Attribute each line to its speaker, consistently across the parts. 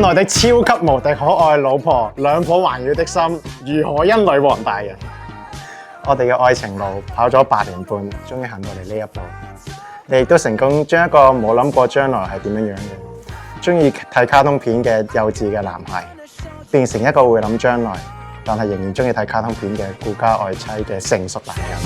Speaker 1: 親愛的超級無敵可愛老婆，兩顆環繞的心，如何因女王大人？我哋嘅愛情路跑咗8年半，終於行到嚟呢一步。你亦都成功將一個冇諗過將來係點樣嘅，中意睇卡通片嘅幼稚嘅男孩，變成一個會諗將來，但係仍然中意睇卡通片嘅顧家愛妻嘅成熟男人。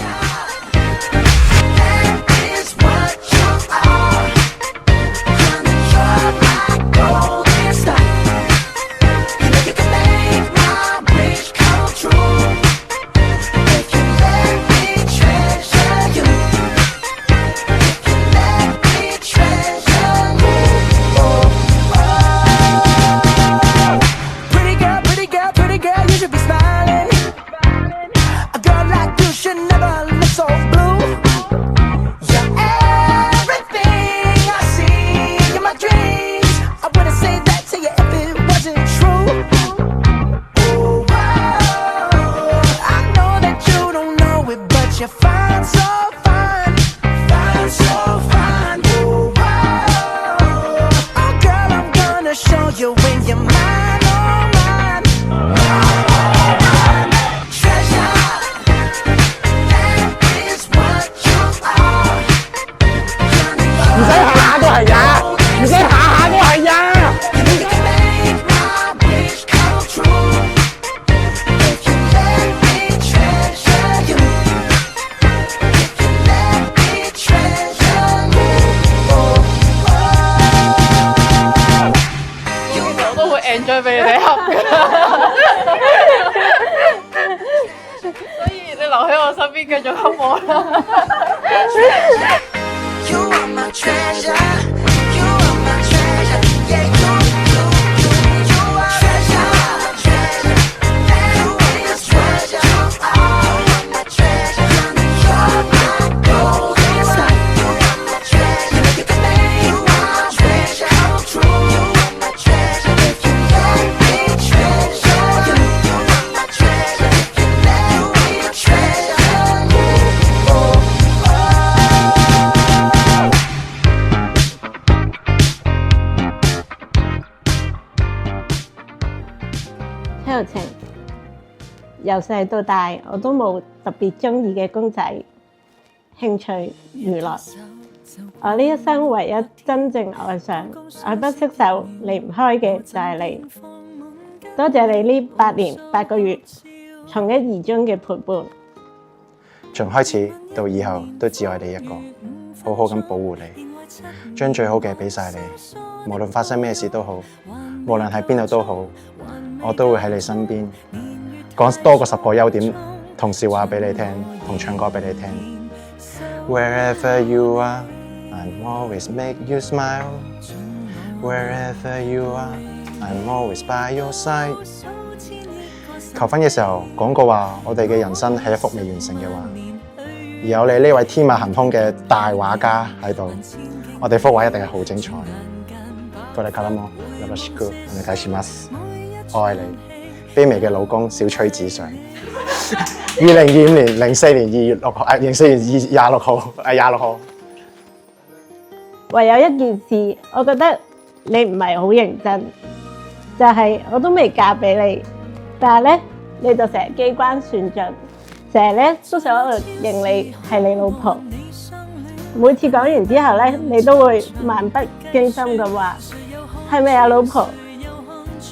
Speaker 2: enjoy 俾你哋恰嘅，所以你留喺我身邊繼續恰我啦。
Speaker 3: 車路程由細到大，我都冇特別中意嘅公仔。興趣娛樂，我呢一生唯一真正愛上、愛不釋手、離唔開嘅就係你。多謝你呢8年8個月從一而終嘅陪伴。
Speaker 1: 從開始到以後都只愛你一個，好好咁保護你，將最好嘅俾晒你。無論發生咩事都好，無論喺邊度都好，我都會喺你身邊，講多過10個優點，同笑話俾你聽，同唱歌俾你聽。Wherever you are, I'm always make you smile. Wherever you are, I'm always by your side. 求婚嘅時候講過話，我哋嘅人生係一幅未完成嘅畫，而有你呢位天馬行空嘅大畫家喺度，我哋幅畫一定係好精彩。これからもよろしくお願いします。我愛你，卑微嘅老公小崔子上。2025年04年2月6號，04年26號，26號。
Speaker 3: 唯有一件事，我覺得你唔係好認真，就係我都未嫁俾你，但係咧你就成日機關算盡，成日咧都想喺度認你係你老婆。每次講完之後咧，你都會漫不經心咁話：係咪啊，老婆？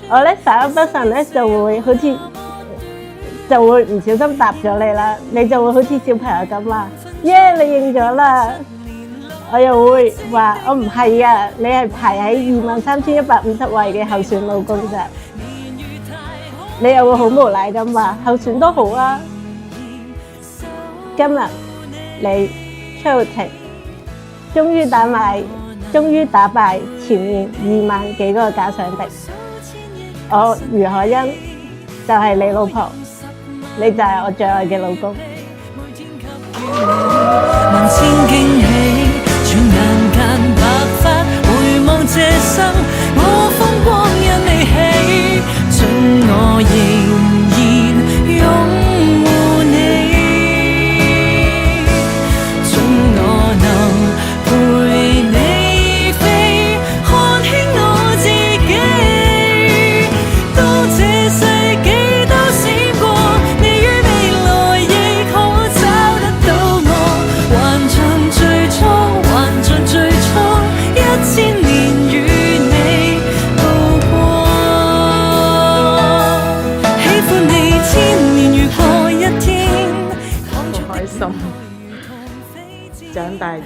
Speaker 3: 我咧稍一不慎咧就會好似唔小心答咗你啦，你就會好似小朋友咁話：耶，你認咗啦！我又會話：我唔係啊，你係排喺23,150位嘅候選老公咋。你又會好無賴咁話：候選都好啊。今日你車路程終於打敗前面2萬幾個假想敵。我余可欣就係你老婆，你就係我最愛嘅老公。
Speaker 4: 萬千驚喜，轉眼間白髮，回望這生，我風光因你起，盡我仍然擁護你，盡我能陪你飛，看輕我自己。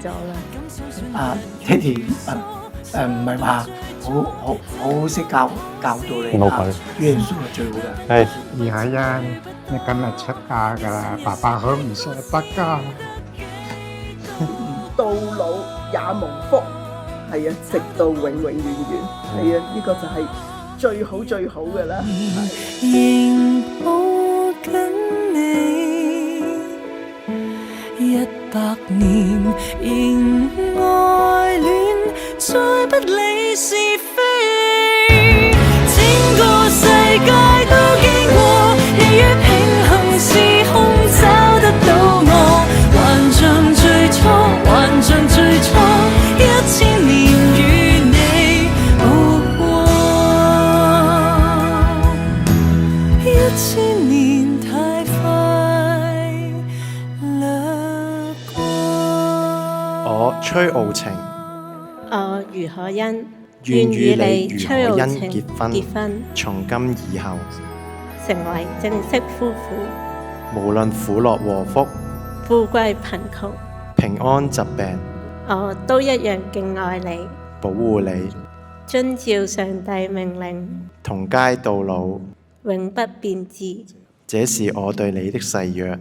Speaker 3: 咗啦。
Speaker 5: 啊，爹哋唔係話好識教到你
Speaker 1: 冇
Speaker 5: 啊
Speaker 1: 佢，
Speaker 5: 耶穌係最好嘅。
Speaker 1: 係
Speaker 6: 而海欣，你今日出嫁㗎啦，爸爸好唔捨得㗎。
Speaker 7: 到老也蒙福，係啊，直到永永遠遠，係啊，呢個就係最好最好嘅啦。
Speaker 4: 仍抱緊你100年，仍愛戀，再不理是非。整個世界都經過，你於平行時空找得到我，還像最初，還像最初1000年與你步過，1000年太快掠過。
Speaker 1: 我崔傲晴，
Speaker 3: 我余可欣
Speaker 1: 願與你余
Speaker 3: 崔傲
Speaker 1: 可欣
Speaker 3: 晴
Speaker 1: 結婚，從今以後，
Speaker 3: 成為正式夫婦，
Speaker 1: 無論苦樂禍福、
Speaker 3: 富貴貧窮，
Speaker 1: 平安疾病，
Speaker 3: 我都一樣敬愛你，
Speaker 1: 保護你，
Speaker 3: 遵照上帝命令，
Speaker 1: 同偕到老。
Speaker 3: 永不變質。
Speaker 1: 這是我對你的誓約。